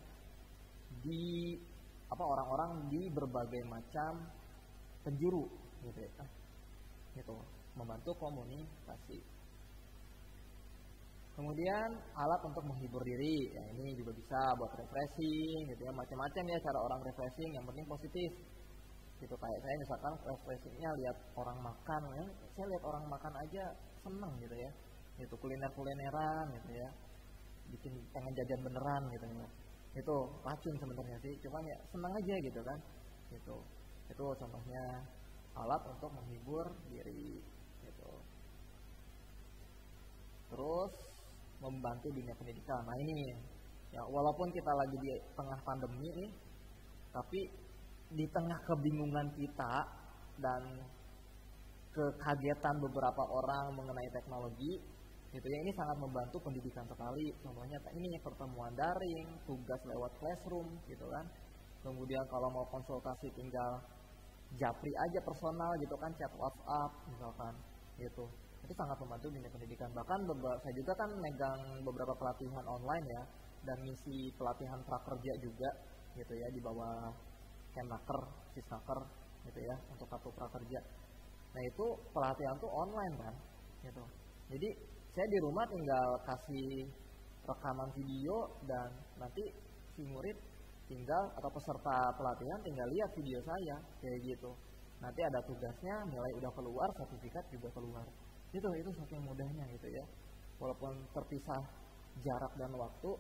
orang-orang di berbagai macam penjuru gitu ya. Gitu, membantu komunikasi. Kemudian alat untuk menghibur diri, ya ini juga bisa buat refreshing gitu ya, macam-macam ya cara orang refreshing, yang penting positif gitu. Kayak saya misalkan refreshingnya lihat orang makan ya, saya lihat orang makan aja seneng gitu ya, itu kulineran gitu ya, bikin pengen jajan beneran gitu ya. Itu racun sebenarnya sih, cuman ya seneng aja gitu kan gitu. Itu contohnya alat untuk menghibur diri gitu. Terus membantu dunia pendidikan. Nah ini ya, walaupun kita lagi di tengah pandemi nih, tapi di tengah kebingungan kita dan kekagetan beberapa orang mengenai teknologi gitu ya, ini sangat membantu pendidikan sekali. Contohnya ini pertemuan daring, tugas lewat classroom gitu kan. Kemudian kalau mau konsultasi tinggal japri aja personal gitu kan, chat WhatsApp misalkan gitu. Itu sangat membantu dunia pendidikan. Bahkan saya juga kan megang beberapa pelatihan online ya, dan misi pelatihan prakerja juga gitu ya, di bawah Kemenaker, Sisnaker gitu ya, untuk kartu prakerja. Nah itu pelatihan tuh online kan gitu. Jadi saya di rumah tinggal kasih rekaman video, dan nanti si murid tinggal, atau peserta pelatihan tinggal lihat video saya kayak gitu. Nanti ada tugasnya, nilai udah keluar, sertifikat juga keluar. Itu saking mudahnya gitu ya. Walaupun terpisah jarak dan waktu,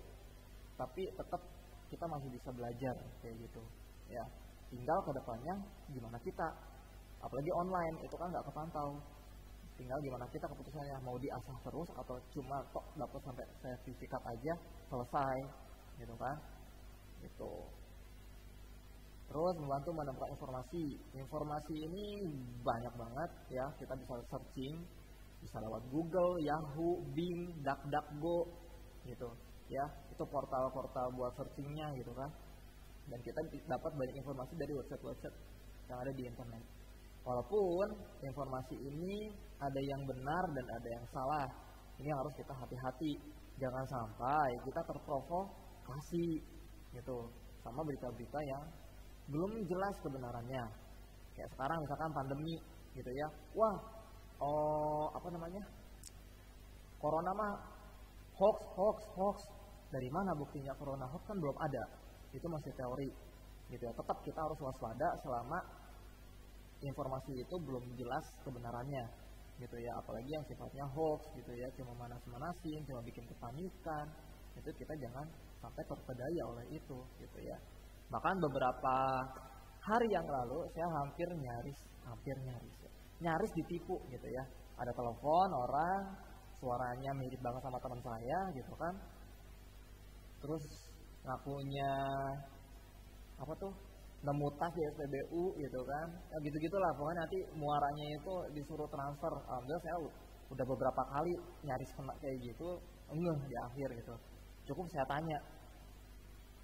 tapi tetap kita masih bisa belajar kayak gitu ya. Tinggal ke depannya gimana kita, apalagi online itu kan nggak kepantau. Tinggal gimana kita keputusannya, mau diasah terus atau cuma tok dapat sampai sertifikat aja selesai gitu kan. Itu terus membantu menemukan informasi ini banyak banget ya. Kita bisa searching, bisa lewat Google, Yahoo, Bing, DuckDuckGo gitu ya. Itu portal-portal buat searchingnya gitu kan. Dan kita dapat banyak informasi dari website-website yang ada di internet. Walaupun informasi ini ada yang benar dan ada yang salah, ini harus kita hati-hati. Jangan sampai kita terprovokasi gitu sama berita-berita yang belum jelas kebenarannya. Kayak sekarang misalkan pandemi gitu ya, wah corona mah hoax. Dari mana buktinya corona hoax? Kan belum ada, itu masih teori gitu ya. Tetap kita harus waspada selama informasi itu belum jelas kebenarannya gitu ya, apalagi yang sifatnya hoax gitu ya, cuma manas-manasin, cuma bikin kepanikan, itu kita jangan sampai terpedaya oleh itu gitu ya. Bahkan beberapa hari yang lalu saya hampir nyaris ditipu gitu ya. Ada telepon orang, suaranya mirip banget sama teman saya gitu kan, terus ngakunya apa tuh, nemu tas di SPBU gitu kan, ya gitu-gitulah pokoknya. Nanti muaranya itu disuruh transfer. Alhamdulillah saya udah beberapa kali nyaris kena kayak gitu, enggak di akhir gitu. Cukup saya tanya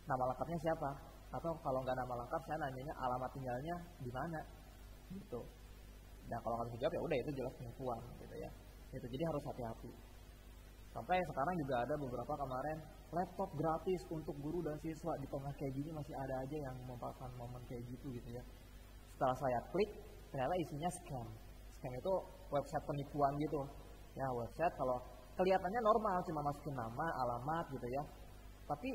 nama lengkapnya siapa, atau kalau nggak nama lengkap saya nanyanya alamat tinggalnya di mana gitu. Dan kalau nggak dijawab ya udah, itu jelas penipuan gitu ya. Itu jadi harus hati-hati. Sampai sekarang juga ada beberapa kemarin laptop gratis untuk guru dan siswa, di tengah kayak gini masih ada aja yang memanfaatkan momen kayak gitu ya. Setelah saya klik, ternyata isinya scam. Scam itu website penipuan gitu. Ya, website kalau kelihatannya normal, cuma masukin nama, alamat gitu ya. Tapi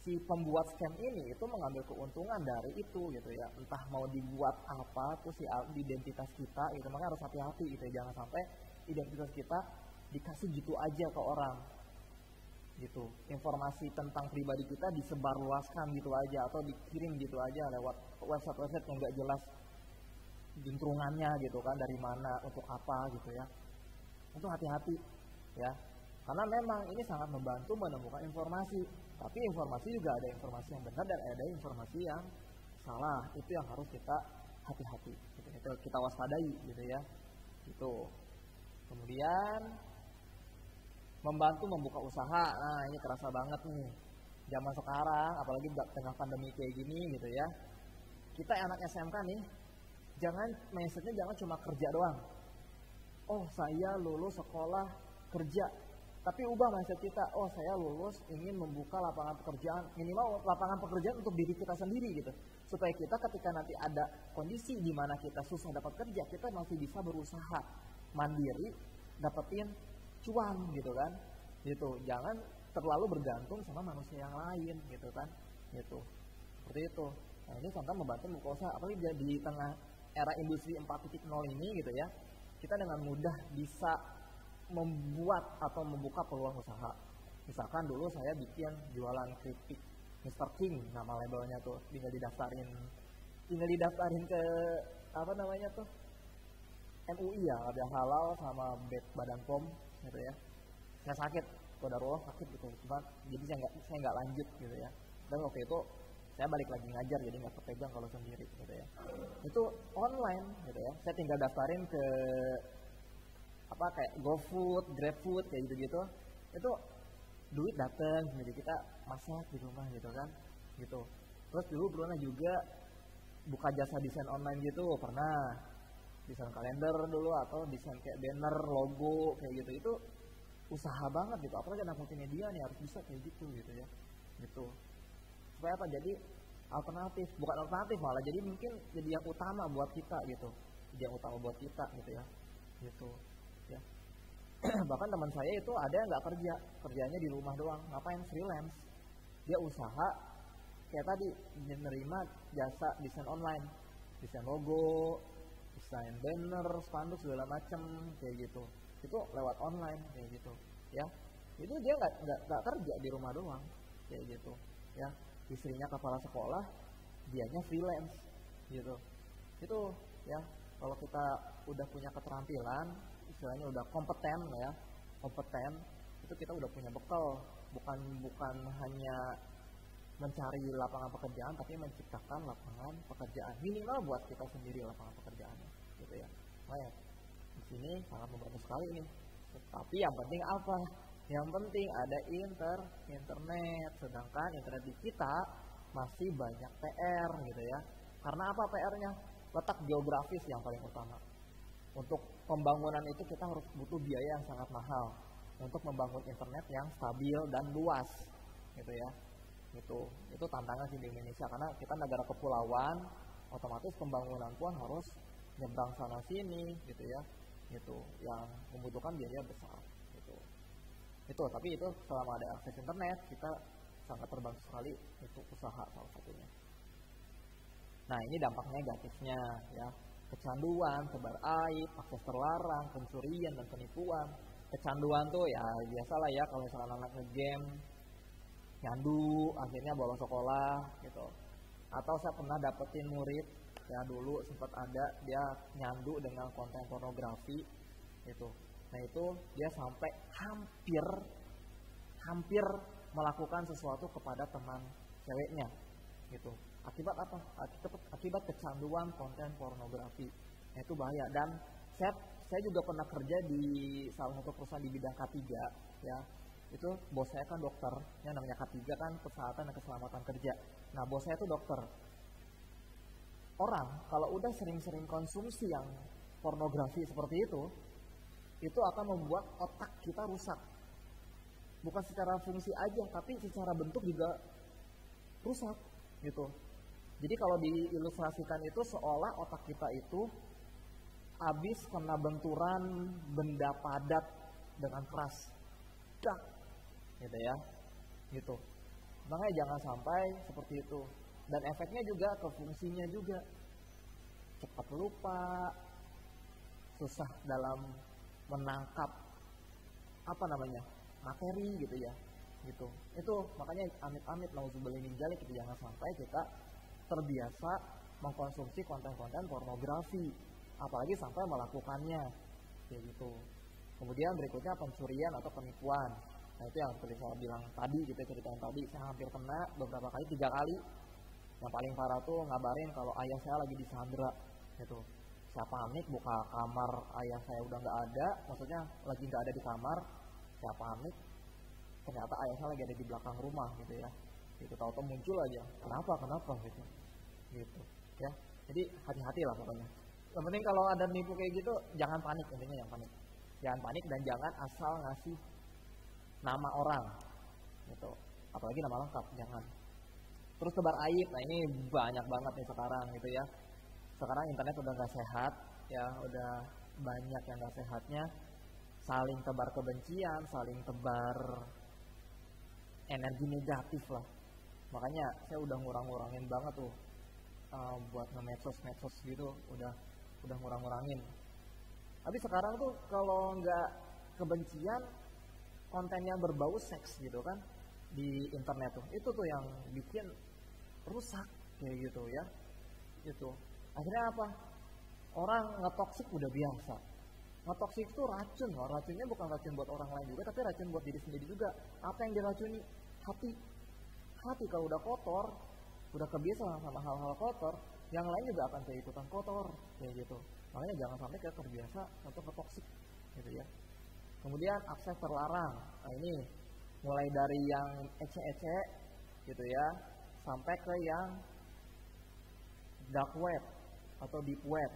si pembuat scam ini itu mengambil keuntungan dari itu gitu ya. Entah mau dibuat apa tuh si identitas kita gitu. Makanya harus hati-hati gitu ya. Jangan sampai identitas kita dikasih gitu aja ke orang gitu. Informasi tentang pribadi kita disebarluaskan gitu aja, atau dikirim gitu aja lewat website-website yang gak jelas juntrungannya gitu kan, dari mana, untuk apa gitu ya. Itu hati-hati ya, karena memang ini sangat membantu menemukan informasi. Tapi informasi juga ada informasi yang benar dan ada informasi yang salah. Itu yang harus kita hati-hati gitu. Itu kita waspadai gitu ya. Itu kemudian membantu membuka usaha. Nah, ini kerasa banget nih zaman sekarang, apalagi tengah pandemi kayak gini gitu ya. Kita anak SMK nih, jangan mindsetnya jangan cuma kerja doang. Oh, saya lulus sekolah kerja, tapi ubah mindset kita. Oh, saya lulus ingin membuka lapangan pekerjaan, minimal lapangan pekerjaan untuk diri kita sendiri gitu, supaya kita ketika nanti ada kondisi di mana kita susah dapat kerja, kita masih bisa berusaha mandiri, dapetin cuan gitu kan, gitu. Jangan terlalu bergantung sama manusia yang lain gitu kan, gitu. Seperti itu. Nah, ini contoh membantu membuka usaha, apalagi di tengah era industri 4.0 ini gitu ya. Kita dengan mudah bisa membuat atau membuka peluang usaha. Misalkan dulu saya bikin jualan keripik Mr. King, nama labelnya tuh, tinggal didaftarin ke apa namanya tuh, MUI ya, ada halal sama Badan POM gitu ya. Saya sakit, qadarullah sakit gitu, cuma jadi saya nggak lanjut gitu ya. Dan waktu itu saya balik lagi ngajar, jadi nggak kepegang kalau sendiri gitu ya. Itu online gitu ya, saya tinggal daftarin ke apa kayak GoFood, GrabFood kayak gitu-gitu. Itu duit datang, jadi kita masak di rumah gitu kan, gitu. Terus dulu pernah juga buka jasa desain online gitu, pernah desain kalender dulu, atau desain kayak banner, logo kayak gitu. Itu usaha banget gitu, apalagi anak multimedia nih harus bisa kayak gitu ya, gitu. Supaya apa? Jadi alternatif, bukan alternatif malah, jadi mungkin jadi yang utama buat kita gitu, jadi yang utama buat kita gitu ya, gitu ya. Bahkan teman saya itu ada yang nggak kerja, kerjanya di rumah doang, ngapain, freelance. Dia usaha kayak tadi, menerima jasa desain online, desain logo, desain banner, spanduk segala macem kayak gitu. Itu lewat online kayak gitu ya. Itu dia nggak kerja di rumah doang kayak gitu ya. Istrinya kepala sekolah, dianya freelance gitu. Itu ya, kalau kita udah punya keterampilan, istilahnya udah kompeten ya, itu kita udah punya bekal, bukan hanya mencari lapangan pekerjaan, tapi menciptakan lapangan pekerjaan minimal buat kita sendiri, lapangan pekerjaannya gitu ya. Nah, di sini sangat membantu sekali ini. Tapi yang penting apa? Yang penting ada internet. Sedangkan internet di kita masih banyak PR gitu ya. Karena apa PR-nya? Letak geografis yang paling utama. Untuk pembangunan itu kita harus butuh biaya yang sangat mahal untuk membangun internet yang stabil dan luas gitu ya. Itu tantangan sih di Indonesia, karena kita negara kepulauan, otomatis pembangunan pun harus nyebrang sana sini gitu ya. Itu yang membutuhkan biaya besar gitu. Tapi itu selama ada akses internet, kita sangat terbantu sekali untuk usaha salah satunya. Nah, ini dampak negatifnya ya. kecanduan, tebar aib, akses terlarang, pencurian dan penipuan. Kecanduan tuh ya biasalah ya kalau misalkan anak nge-game nyandu akhirnya bolos sekolah gitu. Atau saya pernah dapetin murid ya dulu sempat ada dia nyandu dengan konten pornografi gitu. Nah itu dia sampai hampir melakukan sesuatu kepada teman ceweknya gitu. Akibat apa? Akibat kecanduan konten pornografi. Nah, itu bahaya. Dan saya juga pernah kerja di salah satu perusahaan di bidang K3 ya. Itu bos saya kan dokter, yang namanya K3 kan kesehatan dan keselamatan kerja. Nah, bos saya itu dokter. Orang kalau udah sering-sering konsumsi yang pornografi seperti itu akan membuat otak kita rusak. Bukan secara fungsi aja, tapi secara bentuk juga rusak gitu. Jadi kalau diilustrasikan itu seolah otak kita itu habis kena benturan benda padat dengan keras. Dak, gitu ya. Gitu. Makanya jangan sampai seperti itu. Dan efeknya juga ke fungsinya juga. Cepat lupa, susah dalam menangkap materi gitu ya. Gitu. Itu makanya amit-amit nauzubillah min dzalik gitu, jangan sampai kita terbiasa mengkonsumsi konten-konten pornografi, apalagi sampai melakukannya kayak gitu. Kemudian berikutnya pencurian atau penipuan. Nah itu yang seperti saya bilang tadi gitu, ceritaan tadi saya hampir kena beberapa kali, 3 kali. Yang paling parah tuh ngabarin kalau ayah saya lagi disandra gitu. Saya panik, buka kamar ayah saya udah nggak ada, maksudnya lagi nggak ada di kamar. Saya panik, ternyata ayah saya lagi ada di belakang rumah gitu ya. Gitu, tahu-tahu muncul aja, kenapa gitu ya. Jadi hati-hati lah pokoknya. Yang penting kalau ada nipu kayak gitu jangan panik, intinya jangan panik dan jangan asal ngasih nama orang gitu, apalagi nama lengkap jangan. Terus tebar aib, nah ini banyak banget nih sekarang gitu ya. Sekarang internet udah gak sehat ya, udah banyak yang gak sehatnya, saling tebar kebencian, saling tebar energi negatif lah. Makanya saya udah ngurangin banget tuh buat nge-medsos gitu, udah ngurangin. Tapi sekarang tuh kalau nggak kebencian, konten yang berbau seks gitu kan di internet tuh yang bikin rusak kayak gitu ya. Itu akhirnya apa? Orang ngetoksik udah biasa. Ngetoksik itu racun loh. Racunnya bukan racun buat orang lain juga, tapi racun buat diri sendiri juga. Apa yang diracuni? Hati kalau udah kotor, udah kebiasaan sama hal-hal kotor, yang lain juga akan ikutan kotor kayak gitu. Makanya jangan sampai kita terbiasa untuk ngetoksik gitu ya. Kemudian akses terlarang. Nah ini mulai dari yang ece-ece gitu ya, sampai ke yang dark web atau deep web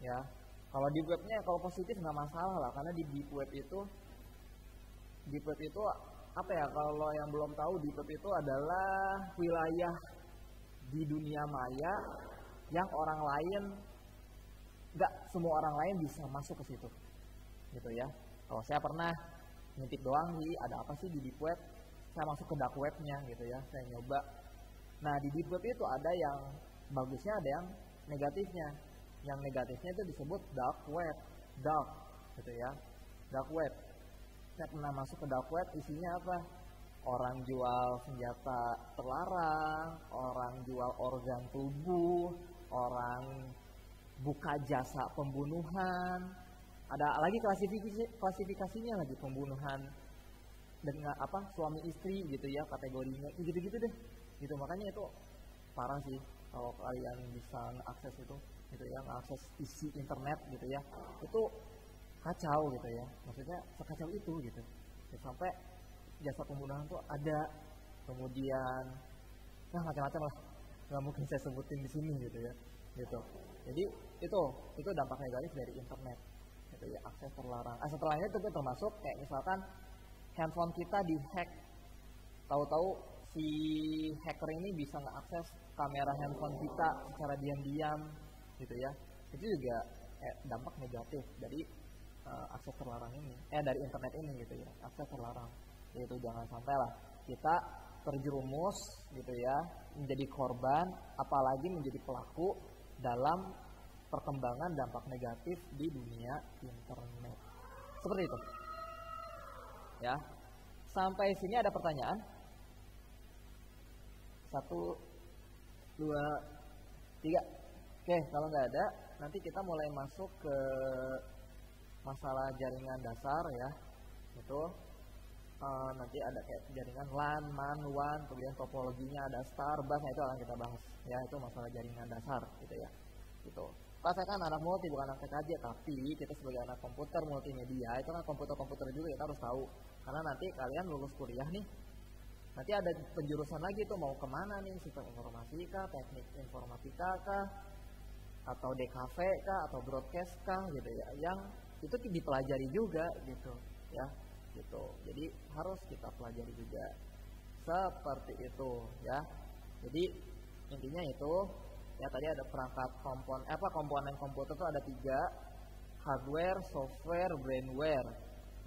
ya. Kalau deep webnya kalau positif nggak masalah lah, karena di deep web itu apa ya, kalau yang belum tahu, deep web itu adalah wilayah di dunia maya yang orang lain, nggak semua orang lain bisa masuk ke situ gitu ya. Kalau saya pernah ngintip doang ada apa sih di deep web, saya masuk ke dark webnya gitu ya, saya nyoba. Nah di deep web itu ada yang bagusnya, ada yang negatifnya. Yang negatifnya itu disebut dark web, dark gitu ya, dark web. Saya pernah masuk ke dark web, isinya apa? Orang jual senjata terlarang, orang jual organ tubuh, orang buka jasa pembunuhan. Ada lagi klasifikasinya lagi, pembunuhan dengan apa, suami istri gitu ya kategorinya, gitu-gitu deh. Gitu, makanya itu parah sih kalau kalian bisa akses itu gitu ya, akses isi internet gitu ya. Itu kacau gitu ya. Maksudnya sekacau itu gitu. Ya, sampai jasa pembunuhan tuh ada, kemudian macam-macam lah. Nggak mungkin saya sebutin di sini gitu ya. Gitu. Jadi itu dampak negatif dari internet. Gitu ya, akses terlarang. Setelahnya itu termasuk kayak misalkan handphone kita dihack. Tahu-tahu si hacker ini bisa ngeakses kamera handphone kita secara diam-diam gitu ya. Itu juga dampak negatif dari akses terlarang ini, dari internet ini gitu ya, akses terlarang. Yaitu jangan sampai lah kita terjerumus gitu ya, menjadi korban, apalagi menjadi pelaku dalam perkembangan dampak negatif di dunia internet. Seperti itu. Ya. Sampai sini ada pertanyaan? 1, 2, 3. Oke, kalau nggak ada, nanti kita mulai masuk ke masalah jaringan dasar ya. Itu nanti ada kayak jaringan LAN, MAN, WAN, kemudian topologinya ada star, bus, nah itu akan kita bahas. Ya, itu masalah jaringan dasar gitu ya. Gitu. Pas saya kan anak multi bukan anak TKJ, tapi kita sebagai anak komputer multimedia itu kan komputer-komputer juga kita harus tahu. Karena nanti kalian lulus kuliah nih, nanti ada penjurusan lagi tuh mau kemana nih, sistem informasi kah, teknik informatika kah, atau DKV kah, atau broadcast kah gitu ya, yang itu dipelajari juga gitu ya, gitu. Jadi harus kita pelajari juga seperti itu ya. Jadi intinya itu ya, tadi ada perangkat komponen komputer itu ada 3, hardware, software, brainware.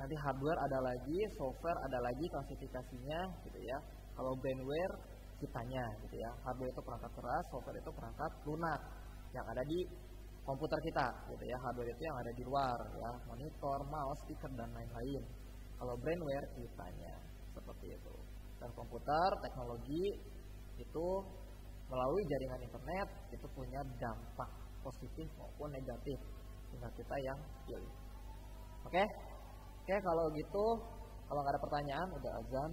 Nanti hardware ada lagi, software ada lagi klasifikasinya gitu ya. Kalau brainware kitanya gitu ya. Hardware itu perangkat keras, software itu perangkat lunak yang ada di komputer kita gitu ya. Hardware itu yang ada di luar ya, monitor, mouse, speaker dan lain-lain. Kalau brainware kitanya seperti itu. Dan komputer, teknologi itu melalui jaringan internet itu punya dampak positif maupun negatif, tinggal kita yang pilih. Oke, kalau gitu, kalau nggak ada pertanyaan, udah azan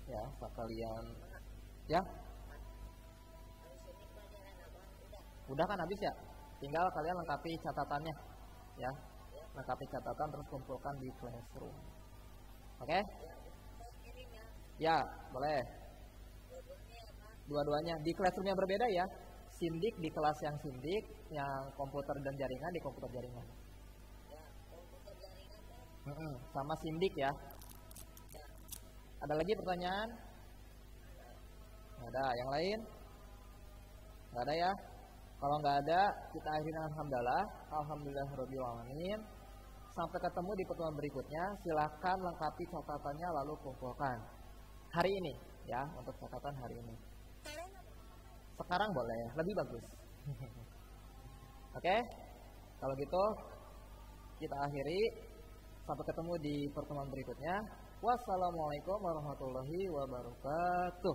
ya, kalian ya. Udah kan habis ya, tinggal kalian lengkapi catatannya ya, lengkapi catatan terus kumpulkan di Classroom. Oke? Ya, boleh. Dua-duanya di Classroom yang berbeda ya. Sindik di kelas yang sindik, yang komputer dan jaringan di komputer jaringan. Sama sindik ya. Ada lagi pertanyaan? Nggak ada. Yang lain? Nggak ada ya. Kalau nggak ada, kita akhiri dengan hamdalah. Alhamdulillahirabbil alamin. Sampai ketemu di pertemuan berikutnya. Silakan lengkapi catatannya lalu kumpulkan. Hari ini ya, untuk catatan hari ini. Sekarang boleh, lebih bagus. Oke? Kalau gitu kita akhiri. Sampai ketemu di pertemuan berikutnya. Wassalamualaikum warahmatullahi wabarakatuh.